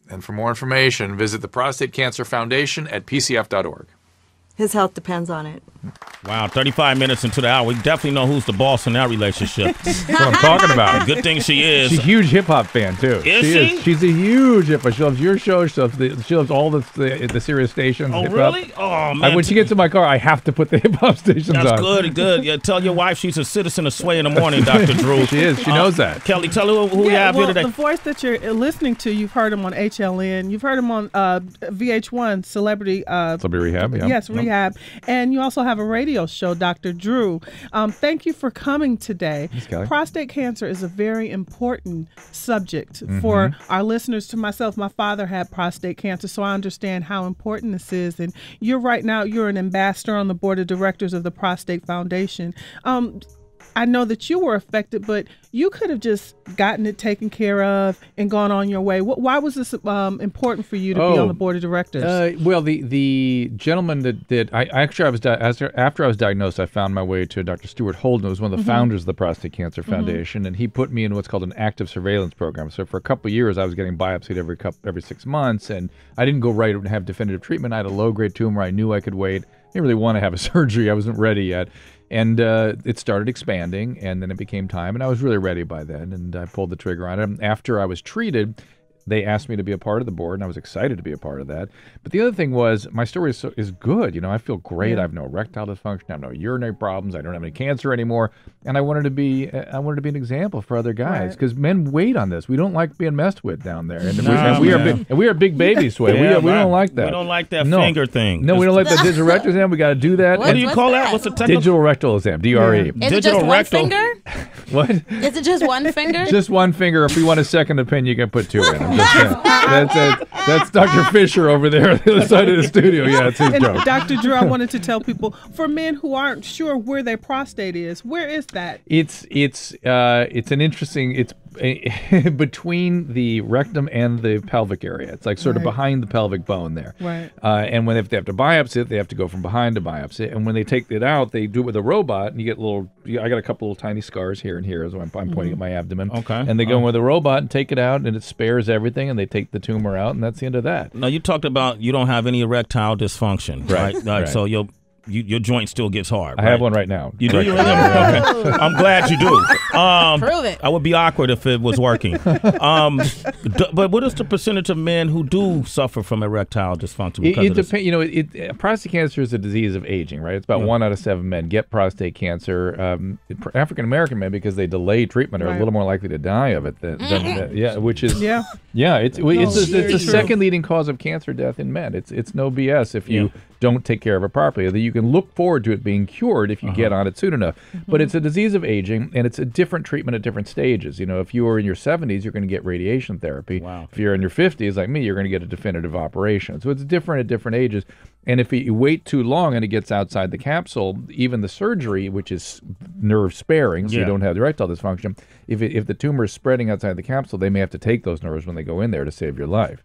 And for more information, visit the Prostate Cancer Foundation at pcf.org. His health depends on it. Wow, 35 minutes into the hour. We definitely know who's the boss in that relationship. That's what I'm talking about. Good thing she is. She's a huge hip-hop fan, too. Is she? She's a huge hip-hop. She loves your show. She loves all the Sirius stations. Oh, hip-hop. really? Oh, man. When she gets in my car, I have to put the hip-hop stations on. That's good. Yeah, tell your wife she's a citizen of Sway in the morning, Dr. Drew. She is. She knows that. Kelly, tell her who we have here today. The voice that you're listening to, you've heard him on HLN. You've heard him on VH1, Celebrity Rehab, yeah. Yes, Rehab. And you also have a radio show, Dr. Drew. Thank you for coming today. Thanks, Kelly. Prostate cancer is a very important subject for our listeners. To myself, my father had prostate cancer, so I understand how important this is. And you're an ambassador on the board of directors of the Prostate Foundation. I know that you were affected, but you could have just gotten it taken care of and gone on your way. Why was this important for you to be on the board of directors? Well, the gentleman after I was diagnosed, I found my way to Dr. Stuart Holden, who was one of the founders of the Prostate Cancer Foundation, and he put me in what's called an active surveillance program. So for a couple of years, I was getting biopsied every 6 months, and I didn't go right and have definitive treatment. I had a low-grade tumor. I knew I could wait. I didn't really want to have a surgery. I wasn't ready yet. And it started expanding, and then it became time, and I was really ready by then, and I pulled the trigger on it. After I was treated, they asked me to be a part of the board, and I was excited to be a part of that. But the other thing was, my story is good. You know, I feel great. Yeah. I have no erectile dysfunction. I have no urinary problems. I don't have any cancer anymore. And I wanted to be an example for other guys, because men wait on this. We don't like being messed with down there, and we are big babies. Sway. Yeah, we don't like that. We don't like that finger thing. No, we don't like the digital rectal exam. We got to do that. What do you call that? What's the technical? Digital rectal exam, DRE. Is it just one finger? What? Is it just one finger? Just one finger. If you want a second opinion, you can put two in. I'm just saying. That's Dr. Fisher over there on the other side of the studio. Yeah, it's his joke. Dr. Drew, I wanted to tell people, for men who aren't sure where their prostate is, where is that? It's an interesting. It's between the rectum and the pelvic area. It's like sort of behind the pelvic bone there. Right. And when they have to biopsy it, they have to go from behind to biopsy it. And when they take it out, they do it with a robot, and you get I got a couple little tiny scars here and here as I'm pointing at my abdomen. Okay. And they go in with a robot and take it out, and it spares everything, and they take the tumor out, and that's the end of that. Now, you talked about you don't have any erectile dysfunction, right? Right. So your joint still gets hard. I have one right now. You do? Okay. I'm glad you do. Prove it. I would be awkward if it was working. But what is the percentage of men who do suffer from erectile dysfunction? It depends. You know, prostate cancer is a disease of aging, right? It's about 1 out of 7 men get prostate cancer. African American men, because they delay treatment, are a little more likely to die of it. Which is it's the second leading cause of cancer death in men. It's no BS if you don't take care of it properly. That you can look forward to it being cured if you get on it soon enough. But it's a disease of aging, and it's a different treatment at different stages. You know, if you are in your 70s, you're going to get radiation therapy. Wow. If you're in your 50s, like me, you're going to get a definitive operation. So it's different at different ages. And if you wait too long and it gets outside the capsule, even the surgery, which is nerve sparing, so you don't have erectile dysfunction, if the tumor is spreading outside the capsule, they may have to take those nerves when they go in there to save your life.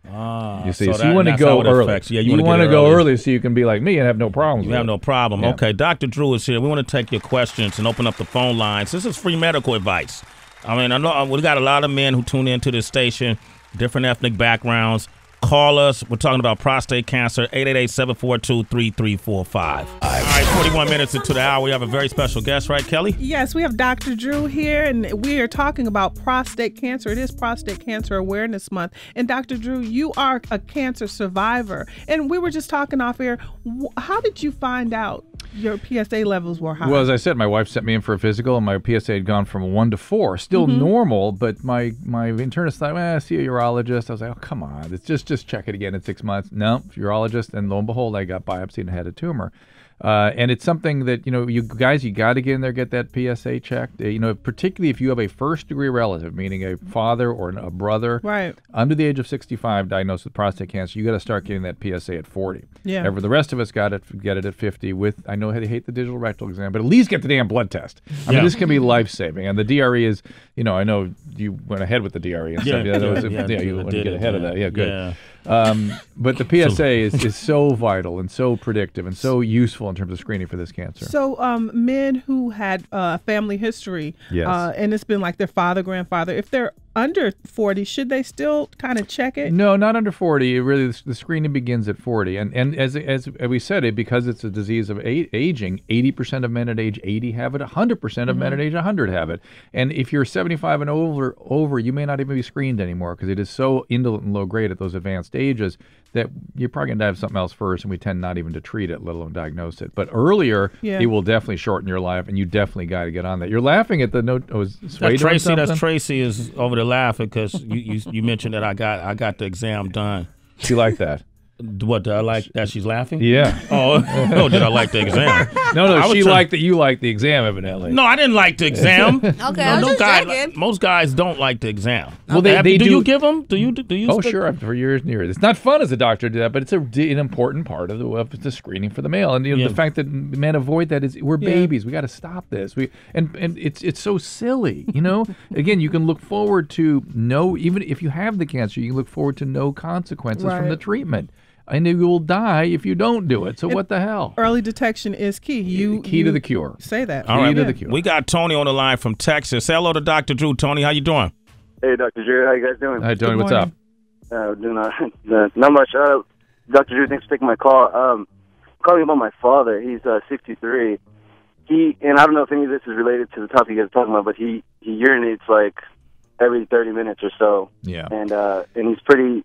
You see, so you want to go early. You want to go early so you can be like me and have no problems. You have no problem. Yeah. Okay, Dr. Drew is here. We want to take your questions and open up the phone lines. This is free medical advice. I mean, I know we got a lot of men who tune into this station, different ethnic backgrounds. Call us. We're talking about prostate cancer, 888-742-3345. All right, 41 minutes into the hour. We have a very special guest, right, Kelly? Yes, we have Dr. Drew here, and we are talking about prostate cancer. It is Prostate Cancer Awareness Month. And Dr. Drew, you are a cancer survivor. And we were just talking off air. How did you find out your PSA levels were high? Well, as I said, my wife sent me in for a physical, and my PSA had gone from 1 to 4. Still normal, but my internist thought, see a urologist. I was like, oh, come on. It's just check it again in 6 months. No, urologist, and lo and behold, I got biopsied and had a tumor. And it's something that, you guys, you got to get in there, get that PSA checked. Particularly if you have a first-degree relative, meaning a father or a brother, under the age of 65 diagnosed with prostate cancer, you got to start getting that PSA at 40. Yeah. The rest of us get it at 50 with, I know they hate the digital rectal exam, but at least get the damn blood test. I mean, this can be life-saving. And the DRE is, I know you went ahead with the DRE and stuff. You want to get ahead of that. Yeah, good. But the PSA is so vital and so predictive and so useful in terms of screening for this cancer. So men who had family history, Yes. and it's been like their father, grandfather, if they're under 40, should they still kind of check it? No, not under 40. Really, the screening begins at 40. And as we said, because it's a disease of aging, 80% of men at age 80 have it, 100% of men at age 100 have it. And if you're 75 and over, you may not even be screened anymore because it is so indolent and low grade at those advanced ages that you're probably going to have something else first, and we tend not even to treat it, let alone diagnose it. But earlier, it will definitely shorten your life, and you definitely got to get on that. You're laughing at the note. Sway doing something? That's Tracy is over there laughing because you mentioned that I got the exam done. She liked that. What, did I like that she's laughing? Yeah. Oh, no, did I like the exam? No, she liked that you liked the exam, evidently. No, I didn't like the exam. Okay, I was just checking. Most guys don't like the exam. Well, they do do. You give them? Do you? Oh, sure. For years and years. It's not fun as a doctor to do that, but it's an important part of the screening for the male. And the fact that men avoid that is we're babies. We got to stop this. And it's so silly. Again, you can look forward to even if you have the cancer, you can look forward to no consequences from the treatment. And you will die if you don't do it. So what the hell? Early detection is key. Key to the cure. Say that. All right. Key to the cure. We got Tony on the line from Texas. Say hello to Dr. Drew. Tony, how you doing? Hey, Dr. Drew. How you guys doing? Hi, Tony. What's up? Doing not much. Dr. Drew, thanks for taking my call. Calling about my father. He's 63. And I don't know if any of this is related to the topic you guys are talking about, but he urinates like every 30 minutes or so. Yeah. And he's pretty...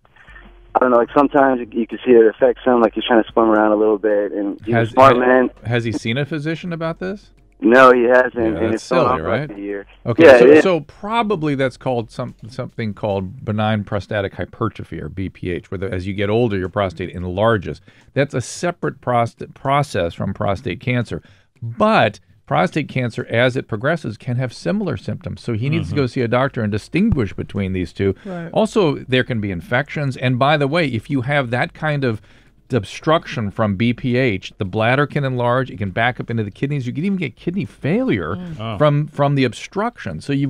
I don't know, like sometimes you can see it affects him, like he's trying to spun around a little bit. And he's a smart man. Has he seen a physician about this? No, he hasn't. Yeah, and it's silly, right? Like a year. Okay, yeah, so probably that's called something called benign prostatic hypertrophy, or BPH, where as you get older, your prostate enlarges. That's a separate process from prostate cancer. But prostate cancer, as it progresses, can have similar symptoms. So he needs to go see a doctor and distinguish between these two. Right. Also, there can be infections. And by the way, if you have that kind of obstruction from BPH, the bladder can enlarge. It can back up into the kidneys. You can even get kidney failure from the obstruction. So he's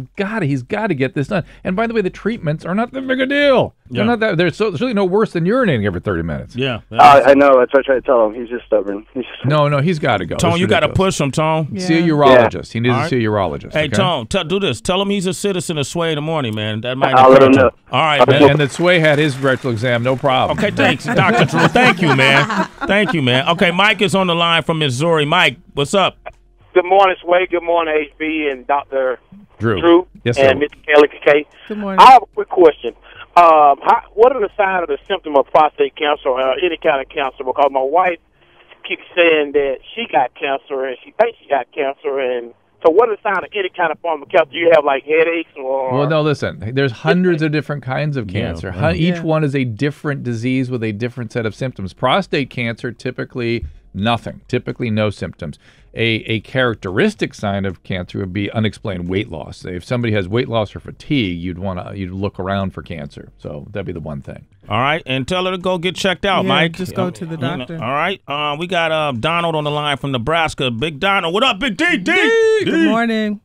got to get this done. And by the way, the treatments are not that big a deal. They're not that. It's really no worse than urinating every 30 minutes. Yeah. I know. That's what I try to tell him. He's just stubborn. No, he's got to go. Tone, you got to push him, Tone. Yeah. See a urologist. He needs to see a urologist. Hey, okay? Tone, do this. Tell him he's a citizen of Sway in the morning, man. That might I'll let him know. All right, man. And that Sway had his rectal exam, no problem. Okay, thanks, Dr. Drew. Thank you, man. Thank you, man. Okay, Mike is on the line from Missouri. Mike, what's up? Good morning, Sway. Good morning, HB and Dr. Drew. Yes, sir. And Mr. Kelly K. Good morning. I have a quick question. What are the signs of the symptom of prostate cancer or any kind of cancer? Because my wife keeps saying that she got cancer and she thinks she got cancer. And so what are the signs of any kind of form of cancer? Do you have, like, headaches or... Well, no, listen. There's hundreds of different kinds of cancer. Each one is a different disease with a different set of symptoms. Prostate cancer, typically nothing. Typically no symptoms. A characteristic sign of cancer would be unexplained weight loss. If somebody has weight loss or fatigue, you'd look around for cancer. So that'd be the one thing. All right, and tell her to go get checked out, Mike. Just go to the doctor. All right, we got Donald on the line from Nebraska. Big Donald, what up, Big D? Good morning.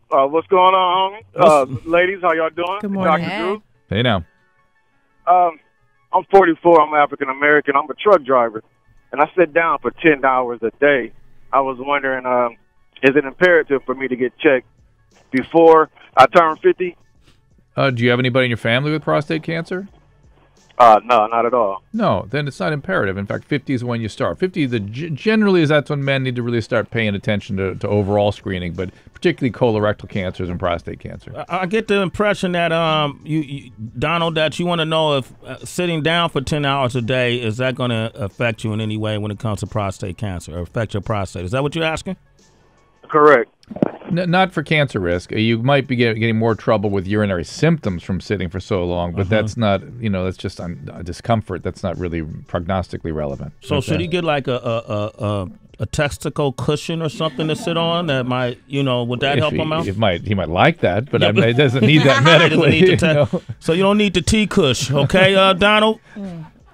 What's going on, ladies? How y'all doing? Good morning. Dr. Drew? Hey, now. I'm 44. I'm African American. I'm a truck driver, and I sit down for 10 hours a day. I was wondering, is it imperative for me to get checked before I turn 50? Do you have anybody in your family with prostate cancer? No, not at all. No, then it's not imperative. In fact, 50 is when you start. 50 generally is that's when men need to really start paying attention to overall screening, but particularly colorectal cancers and prostate cancer. I get the impression that Donald, that you want to know if sitting down for 10 hours a day, is that going to affect you in any way when it comes to prostate cancer or affect your prostate? Is that what you're asking? Correct. Not for cancer risk. You might be getting more trouble with urinary symptoms from sitting for so long, but that's not, that's just discomfort. That's not really prognostically relevant. So should he get like a testicle cushion or something to sit on that might, would that help him out? He might like that, but it doesn't need that medically. So you don't need the T-cush, okay, Donald?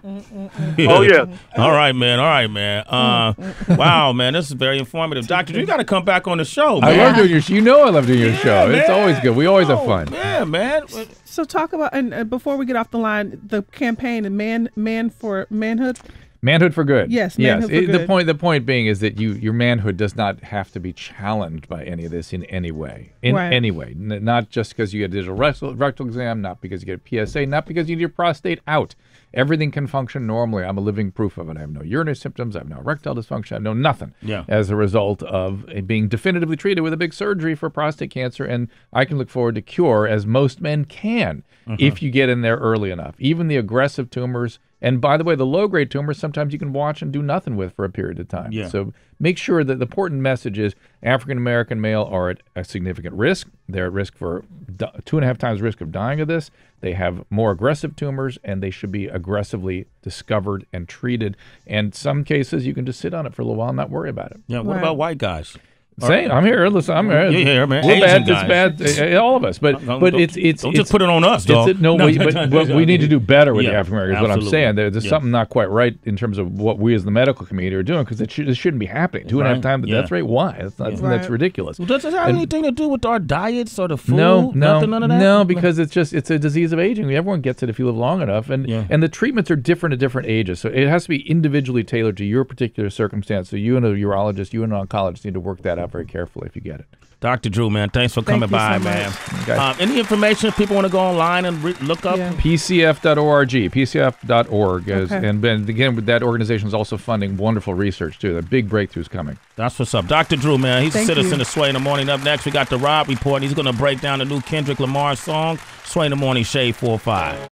Oh, yeah. All right, man. Wow, man, this is very informative. Dr. Drew, you got to come back on the show, man. I love doing your show. You know I love doing your show. Man. It's always good. We always have fun. Yeah, man. So talk about, and before we get off the line, the campaign, man for manhood. Manhood for good. Yes, manhood for good. The point being is that your manhood does not have to be challenged by any of this in any way. Any way. Not just because you get a digital rectal exam, not because you get a PSA, not because you need your prostate out. Everything can function normally. I'm a living proof of it. I have no urinary symptoms. I have no erectile dysfunction. I have no nothing as a result of being definitively treated with a big surgery for prostate cancer. And I can look forward to cure, as most men can, if you get in there early enough. Even the aggressive tumors. And by the way, the low-grade tumors, sometimes you can watch and do nothing with for a period of time. Yeah. So make sure that the important message is African-American male are at a significant risk. They're at risk for 2.5 times risk of dying of this. They have more aggressive tumors, and they should be aggressively discovered and treated. And some cases, you can just sit on it for a little while and not worry about it. Yeah. What about white guys? Same. I'm here. Listen, I'm here. You're here, man. We're Asian bad. It's bad. All of us. But it's don't just put it on us, dog. But we need to do better with the African Americans. What I'm saying, there's Yeah. something not quite right in terms of what we as the medical community are doing, because it shouldn't be happening. 2.5 times the death rate. Why? That's ridiculous. Well, does it have anything to do with our diets or the food? None of that. No, because it's a disease of aging. Everyone gets it if you live long enough, and the treatments are different at different ages. So it has to be individually tailored to your particular circumstance. So you and a urologist, you and an oncologist need to work that out very carefully if you get it. Dr. Drew, man, thanks for coming by, man. Okay. Any information if people want to go online and look up? PCF.org, PCF.org. And again, that organization is also funding wonderful research, too. There are big breakthroughs coming. That's what's up. Dr. Drew, man, he's a citizen of Sway in the Morning. Up next, we got the Rob Report. He's going to break down the new Kendrick Lamar song, Sway in the Morning, Shade 4-5.